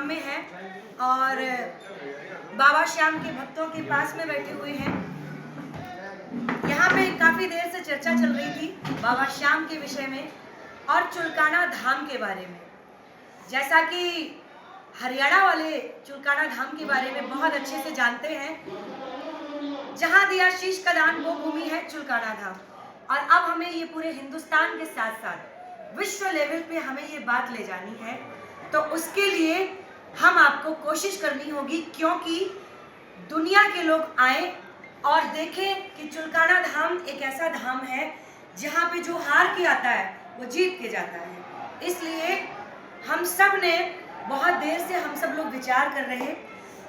धाम में हैं और बाबा श्याम के भक्तों के पास में बैठे हुए हैं। यहाँ पे काफ़ी देर से चर्चा चल रही थी बाबा श्याम के विषय में और चुलकाना धाम के बारे में। जैसा कि हरियाणा वाले चुलकाना धाम के बारे में बहुत अच्छे से जानते हैं, जहाँ दिया शीश का दान वो भूमि है चुलकाना धाम। और अब हमें ये पूरे हिंदुस्तान के साथ साथ विश्व लेवल पे हमें ये बात ले जानी है, तो उसके लिए हम आपको कोशिश करनी होगी, क्योंकि दुनिया के लोग आए और देखें कि चुलकाना धाम एक ऐसा धाम है जहाँ पे जो हार के आता है वो जीत के जाता है। इसलिए हम सब ने बहुत देर से हम सब लोग विचार कर रहे हैं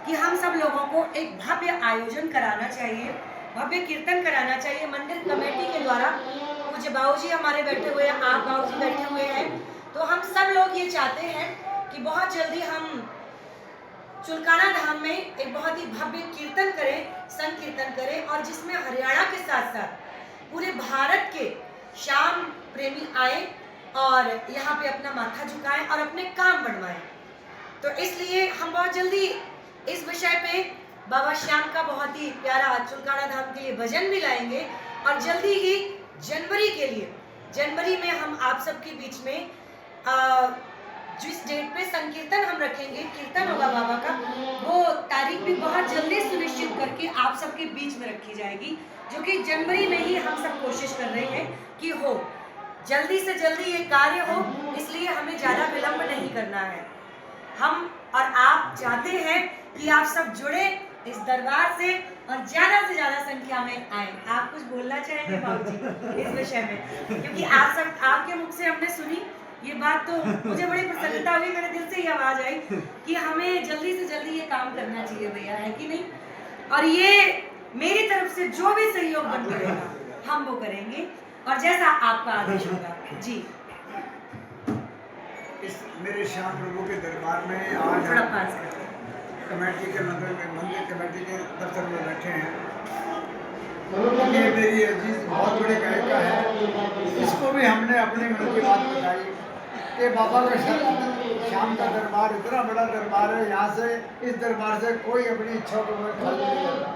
कि हम सब लोगों को एक भव्य आयोजन कराना चाहिए, भव्य कीर्तन कराना चाहिए मंदिर कमेटी के द्वारा। मुझे बाबूजी हमारे बैठे हुए हैं, आप बाबूजी बैठे हुए हैं, तो हम सब लोग ये चाहते हैं कि बहुत जल्दी हम चुलकाना धाम में एक बहुत ही भव्य कीर्तन करें, संकीर्तन करें, और जिसमें हरियाणा के साथ साथ पूरे भारत के श्याम प्रेमी आए और यहाँ पे अपना माथा झुकाएं और अपने काम बनवाएं। तो इसलिए हम बहुत जल्दी इस विषय पे बाबा श्याम का बहुत ही प्यारा चुलकाना धाम के लिए भजन भी लाएंगे, और जल्दी ही जनवरी में हम आप सबके बीच में जिस डेट पे संकीर्तन हम रखेंगे, कीर्तन होगा बाबा का, वो तारीख भी बहुत जल्दी सुनिश्चित करके आप सबके बीच में रखी जाएगी, जो कि जनवरी में ही हम सब कोशिश कर रहे हैं कि हो, जल्दी से जल्दी ये कार्य हो। इसलिए हमें ज़्यादा विलंब नहीं करना है। हम और आप चाहते हैं कि आप सब जुड़े इस दरबार से और ज़्यादा से ज़्यादा संख्या में आए। आप कुछ बोलना चाहेंगे बाबूजी इस विषय में? क्योंकि आप सब आपके मुख से हमने सुनी ये बात, तो मुझे बड़ी प्रसन्नता हुई, मेरे दिल से ये आवाज़ आई कि हमें जल्दी से जल्दी ये काम करना चाहिए भैया, है कि नहीं? और ये मेरी तरफ से जो भी सहयोग बन पड़ेगा हम वो करेंगे, और जैसा आपका आदेश होगा। जी, इस मेरे श्याम प्रभु के दरबार में आज थोड़ा पास कर कमेटी के मंदिर कमेटी के दफ्तर में बैठे हैं। ये मेरी अजीज बहुत बड़ी गायिका है, इसको भी हमने अपने मन की बात बताई कि बाबा का श्याम का दरबार इतना बड़ा दरबार है, यहाँ से इस दरबार से कोई अपनी इच्छा को खाली नहीं करता।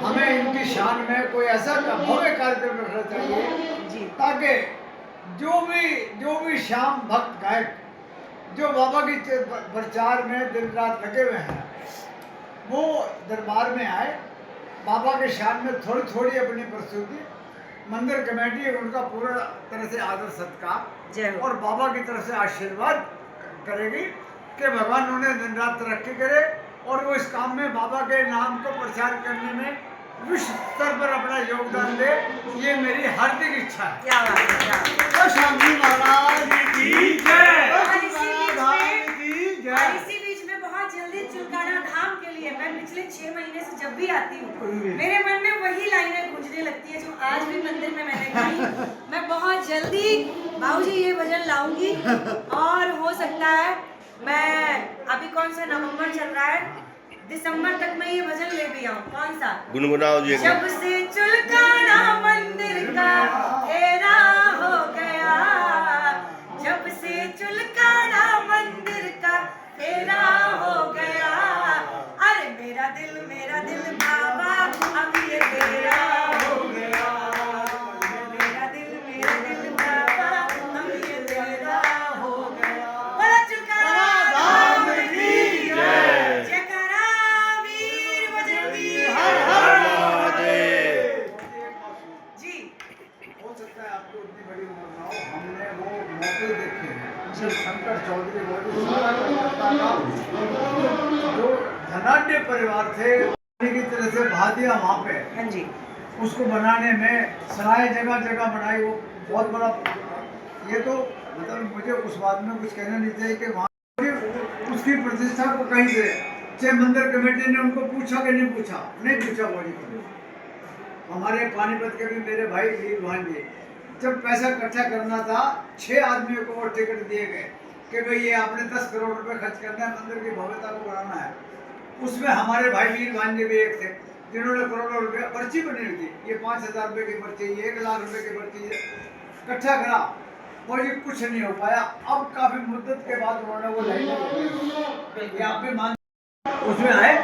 हमें इनकी शान में कोई ऐसा भव्य कार्यक्रम रखना चाहिए ताकि जो भी श्याम भक्त गायक जो बाबा की प्रचार में दिन रात लगे हुए हैं, वो दरबार में आए, बाबा के शान में थोड़ी थोड़ी अपनी प्रस्तुति, मंदिर कमेटी उनका पूरा तरह से आदर सत्कार और बाबा की तरफ से आशीर्वाद करेगी कि भगवान उन्हें दिन रात तरक्की करे और वो इस काम में बाबा के नाम को प्रचार करने में विश्व स्तर पर अपना योगदान दे। ये मेरी हार्दिक इच्छा है। क्या बात है, तो शांति महाराज की जय। और इसी बीच में बहुत जल्दी चुलकाना धाम के लिए मैं पिछले 6 महीने से जब भी आती हूँ, मेरे मन में वही लाइनें गूंजने लगती है जो आज भी मंदिर में मैंने कही। मैं बहुत जल्दी बाबूजी ये भजन लाऊंगी, और हो सकता है मैं अभी कौन सा नवंबर चल रहा है, दिसंबर तक मैं ये भजन ले भी आऊँ। कौन सा? गुनगुनाओ जी। जब से चुलकाना मंदिर का फेरा हो गया, जब से चुलकाना मंदिर का फेरा हो गया, अरे मेरा दिल बाबा अब ये तेरा हो गया, मेरा दिल बाबा अब ये तेरा हो गया। बोला चुलकाना धाम की जय, जयकारा वीर बजरंगी हर हर महादेव। जी, हो सकता है आपको उतनी बड़ी उम्र ना हो, हमने वो मौके देखे हैं। शंकर चौधरी कलकत्ता का जो धनाढ्य परिवार थे की तरह से भादिया वहाँ पे, हाँ जी, उसको बनाने में सराय जगह जगह बनाई, वो बहुत बड़ा। ये तो मतलब मुझे उस बात में कुछ कहना नहीं चाहिए कि वहाँ उसकी प्रतिष्ठा को कहीं से चाहे मंदिर कमेटी ने उनको पूछा कि नहीं पूछा बोली। हमारे पानीपत के भी मेरे भाई वीर भांजे, जब पैसा इकट्ठा करना था 6 आदमियों को वो टिकट दिए गए कि भाई ये आपने 10 करोड़ रुपए खर्च करना है, मंदिर की भव्यता को बढ़ाना है। उसमें हमारे भाई वीर भांजे भी एक थे जिन्होंने करोड़ों रुपये पर्ची बनी हुई थी, ये 5,000 रुपये की पर्ची, ये 1 लाख रुपये की पर्ची इकट्ठा करा, और ये कुछ नहीं हो पाया। अब काफ़ी मुद्दा मुद्दत के बाद उन्होंने वो लाइन ये आप भी मान उसमें आए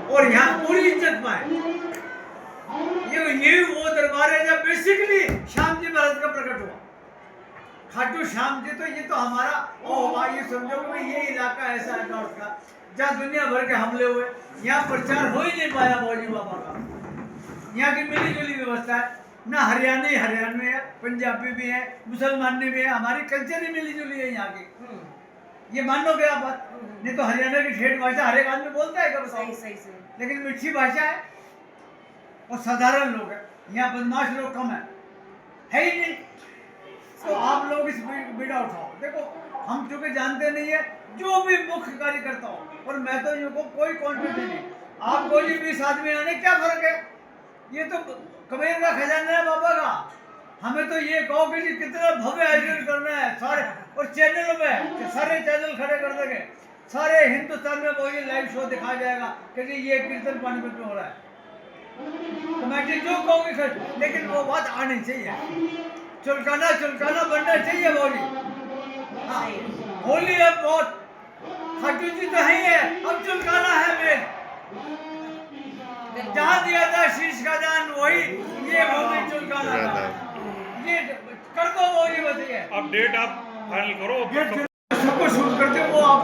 और यहाँ पूरी इज्जत पाए। ये वो दरबार है जब बेसिकली श्याम जी महाराज का प्रकट हुआ। खाटू श्याम जी तो ये तो हमारा ये समझो कि ये इलाका ऐसा है नॉर्थ का जहाँ दुनिया भर के हमले हुए, यहाँ प्रचार हो ही नहीं पाया मौलवी बाबा का। यहाँ की मिली जुली व्यवस्था है, ना हरियाणवी है, पंजाबी भी है, मुसलमान भी है, हमारी कल्चर ही मिली जुली है यहाँ की। ये मान लो क्या बात? नहीं तो हरियाणा की ठेठ भाषा हर एक आदमी बोलता है, कब सही लेकिन मीठी भाषा है और साधारण लोग है। यहाँ बदमाश लोग कम है ही नहीं। तो आप लोग इस बीड़ा उठाओ। देखो हम चूंकि जानते नहीं है, जो भी मुख्य कार्य करता हो, और मैं तो यूँ को कोई कॉन्फिडेंस नहीं। आप कोई 20 आदमी आने क्या फर्क है? ये तो कबीर का खजाना है बाबा का। हमें तो ये कहो कि जी कितना भव्य आयोजन करना है सारे, और चैनलों में सारे चैनल खड़े कर देंगे, सारे हिंदुस्तान में वही लाइव शो दिखाया जाएगा कि जी ये कीर्तन पानीपत में हो रहा है। तो मैं जो कहूँगी सर, लेकिन वो बात आनी चाहिए, चुलकाना बनना चाहिए बोली। हाँ, होली है बहुत, खाटू जी तो है, अब चुलकाना है मेन। जहाँ दिया था शीश का दान वही ये भूमि चुलकाना था। ये कर दो बोली बताइए। अब डेट आप फाइनल करो, सबको शूट करते वो आप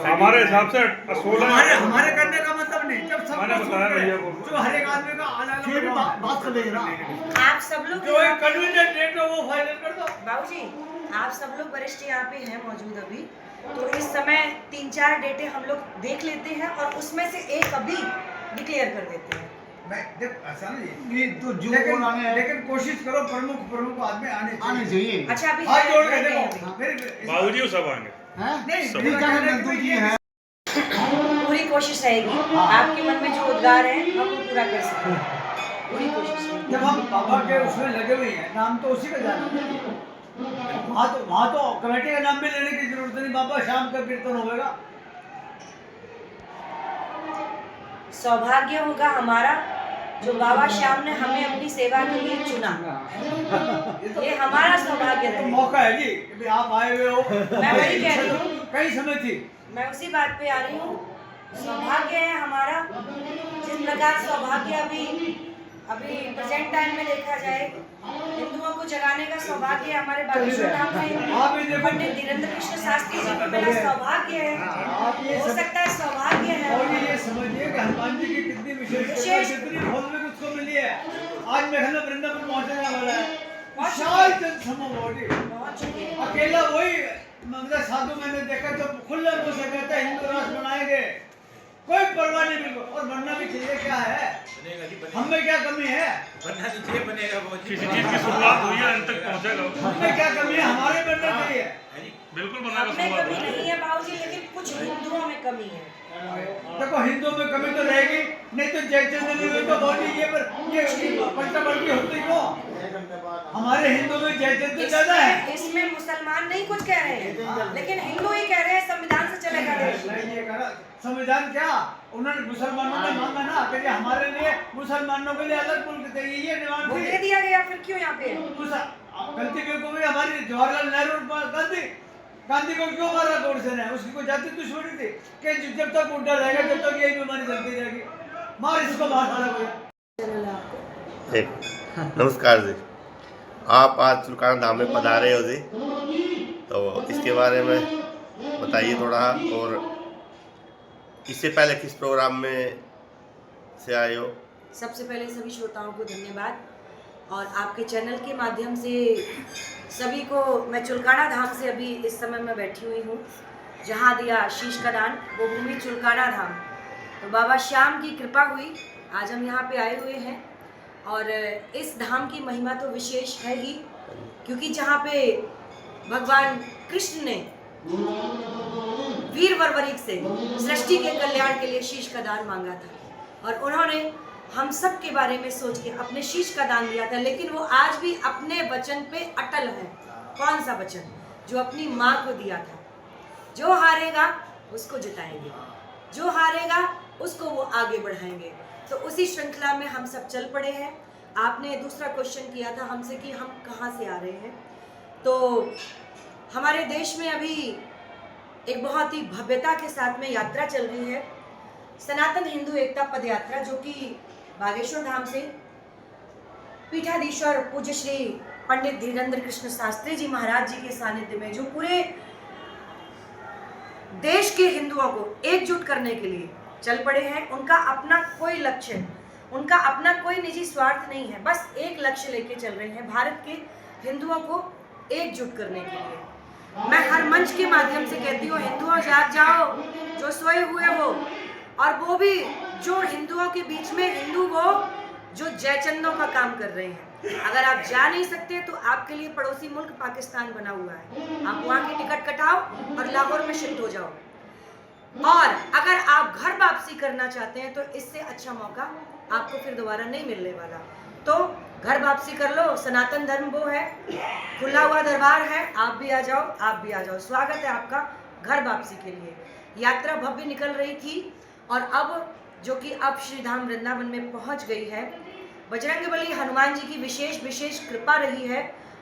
हमारे हिसाब से 16 हमारे करने का मतलब नहीं, जब सब मैंने बताया भैया को, जो हर एक आदमी का अलग बात कर लेंगे ना। आप सब लोग जो एक कन्वीनियंट डेट है वो फाइनल कर दो। बाबूजी, आप सब लोग वरिष्ठ यहाँ पे हैं मौजूद अभी, तो इस समय 3-4 डेटें हम लोग देख लेते हैं और उसमें से एक अभी डिक्लेयर कर देते हैं। मैं देख ऐसा नहीं ये तो जो लेकिन कोशिश करो प्रमुख आदमी आने चाहिए। अच्छा अभी हाथ जोड़ के है देखो बाबूजी सब आएंगे। नहीं पूरी कोशिश रहेगी, आपके मन में जो उद्गार है हम वो पूरा कर सकें, पूरी कोशिश रहेगी। जब हम बाबा के उसमें लगे हुए हैं, नाम तो उसी का जाना है। वहाँ तो कमेटी का नाम भी लेने की जरूरत नहीं, बाबा शाम का कीर्तन होगा। सौभाग्य होगा हमारा जो बाबा श्याम ने हमें अपनी सेवा के लिए चुना, ये हमारा सौभाग्य तो है। मौका है जी कि आप आए हुए हो। मैं वही कह रही हूँ, कई समय थी, मैं उसी बात पे आ रही हूँ। सौभाग्य है हमारा, जिस प्रकार सौभाग्य अभी प्रेजेंट टाइम में देखा जाए, हिंदुओं को जगाने का सौभाग्य हमारे बागेश्वर धाम में पंडित धीरेन्द्र कृष्ण शास्त्री जी को बड़ा सौभाग्य है। हो सकता है सौभाग्य है। और ये समझिए कि हनुमान जी की कितनी विशेष कितनी भव्य उसको मिली है। आज मेघना वृंदावन पहुंचने वाला है, विशाल जनसमूह होगी। पहुंच चुके हैं। अकेला वही मतलब साधु मैंने देखा तो खुले मुंह से कहता है हिंदू राष्ट्र बनाएंगे, कोई परवाह नहीं बिल्कुल। और बनना भी चाहिए, क्या है हमें क्या कमी है? बनना चाहिए, बनेगा। किसी चीज की शुरुआत हुई है अंत तक पहुंचेगा। हमें क्या कमी है? हमारे बनना चाहिए। बिल्कुल बनाएगा, हमें शुरुआत कमी होगी। नहीं है बाबूजी, लेकिन कुछ हिंदुओं में कमी है। देखो हिंदुओं में कमी तो रहेगी, नहीं तो जयचंद्र में तो बहुत ये पलटा पलटी होती क्यों? हमारे हिंदू में जयचंद्र ज्यादा है। इसमें मुसलमान नहीं कुछ कह रहे हैं, लेकिन हिंदू ही कह रहे हैं संविधान से चलेगा देश। ये करा संविधान क्या उन्होंने मुसलमानों ने मांगा ना कि हमारे लिए मुसलमानों के लिए अलग मुल्क चाहिए, ये डिमांड वो थी। दे दिया गया, फिर क्यों यहाँ पे? गलती क्यों हुई हमारी? जवाहरलाल नेहरू गांधी को क्यों मारा गोडसे ने? उसकी कोई जाति दुश्मनी थी कि जब तक बुढ़ा रहेगा जब तक यही बीमारी चलती रहेगी, मार इसको मार डाला कोई। नमस्कार जी, आप आज चुलकाना धाम में पधारे हो जी, तो इसके बारे में बताइए थोड़ा। और इससे पहले किस प्रोग्राम में से आए हो? सबसे पहले सभी श्रोताओं को धन्यवाद, और आपके चैनल के माध्यम से सभी को मैं चुलकाना धाम से अभी इस समय मैं बैठी हुई हूँ, जहाँ दिया शीश का दान वो भूमि चुलकाना धाम। तो बाबा श्याम की कृपा हुई, आज हम यहाँ पे आए हुए हैं। और इस धाम की महिमा तो विशेष है ही, क्योंकि जहाँ पे भगवान कृष्ण ने वीर वरवरिक से सृष्टि के कल्याण के लिए शीश का दान मांगा था, और उन्होंने हम सब के बारे में सोच के अपने शीश का दान दिया था। लेकिन वो आज भी अपने वचन पे अटल है। कौन सा वचन? जो अपनी माँ को दिया था, जो हारेगा उसको जिताएंगे, जो हारेगा उसको वो आगे बढ़ाएंगे। तो उसी श्रृंखला में हम सब चल पड़े हैं। आपने दूसरा क्वेश्चन किया था हमसे कि हम कहाँ से आ रहे हैं, तो हमारे देश में अभी एक बहुत ही भव्यता के साथ में यात्रा चल रही है, सनातन हिंदू एकता पद यात्रा, जो कि बागेश्वर धाम से पीठाधीश्वर पूज्य श्री पंडित धीरेन्द्र कृष्ण शास्त्री जी महाराज जी के सानिध्य में, जो पूरे देश के हिंदुओं को एकजुट करने के लिए चल पड़े हैं। उनका अपना कोई लक्ष्य, उनका अपना कोई निजी स्वार्थ नहीं है, बस एक लक्ष्य लेके चल रहे हैं, भारत के हिंदुओं को एकजुट करने के लिए। मैं हर मंच के माध्यम से कहती हूँ, हिंदुओं जाग जाओ, जो सोए हुए हो, और वो भी जो हिंदुओं के बीच में हिंदू वो जो जयचंदों का काम कर रहे हैं। अगर आप जा नहीं सकते तो आपके लिए पड़ोसी मुल्क पाकिस्तान बना हुआ है, आप वहाँ की टिकट कटाओ और लाहौर में शिफ्ट हो जाओ। और अगर आप घर वापसी करना चाहते हैं तो इससे अच्छा मौका आपको फिर दोबारा नहीं मिलने वाला, तो घर वापसी कर लो। सनातन धर्म वो है, खुला हुआ दरबार है, आप भी आ जाओ, आप भी आ जाओ। स्वागत है आपका घर वापसी के लिए। यात्रा भव्य निकल रही थी और अब जो कि अब श्रीधाम वृंदावन में पहुंच गई है। बजरंगबली हनुमान जी की विशेष कृपा रही है,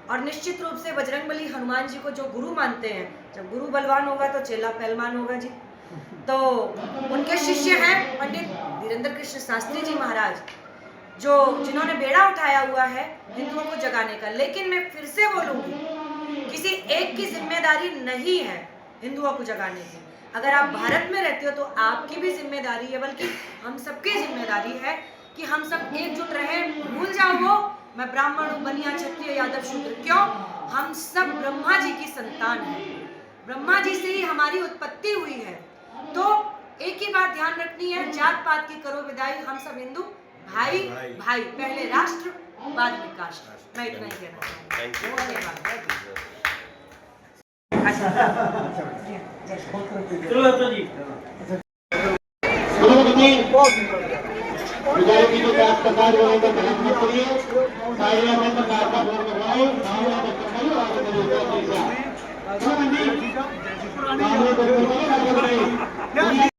और निश्चित रूप से बजरंगबली हनुमान जी को जो गुरु मानते हैं, जब गुरु बलवान होगा तो चेला पहलवान होगा जी। तो उनके शिष्य हैं पंडित धीरेन्द्र कृष्ण शास्त्री जी महाराज, जिन्होंने बेड़ा उठाया हुआ है हिंदुओं को जगाने का। लेकिन मैं फिर से बोलूंगी, किसी एक की जिम्मेदारी नहीं है हिंदुओं को जगाने की। अगर आप भारत में रहते हो तो आपकी भी जिम्मेदारी है, बल्कि हम सबकी जिम्मेदारी है कि हम सब एकजुट रहें। भूल जाओ वो मैं ब्राह्मण हूँ, बनिया, क्षत्रिय, यादव, शूद्र, क्यों? हम सब ब्रह्मा जी की संतान हैं, ब्रह्मा जी से ही हमारी उत्पत्ति हुई है। तो एक ही बात ध्यान रखनी है, जात पात की करो विदाई, हम सब हिंदू भाई भाई, पहले राष्ट्र बाद में कास्ट। मैं इतना ही कहना विधायक जी को जांच प्रकार होने का गलत मत करिए, सारे अपने प्रकार का वोट करवाओ, नाम या बच्चों का आगे चलिए।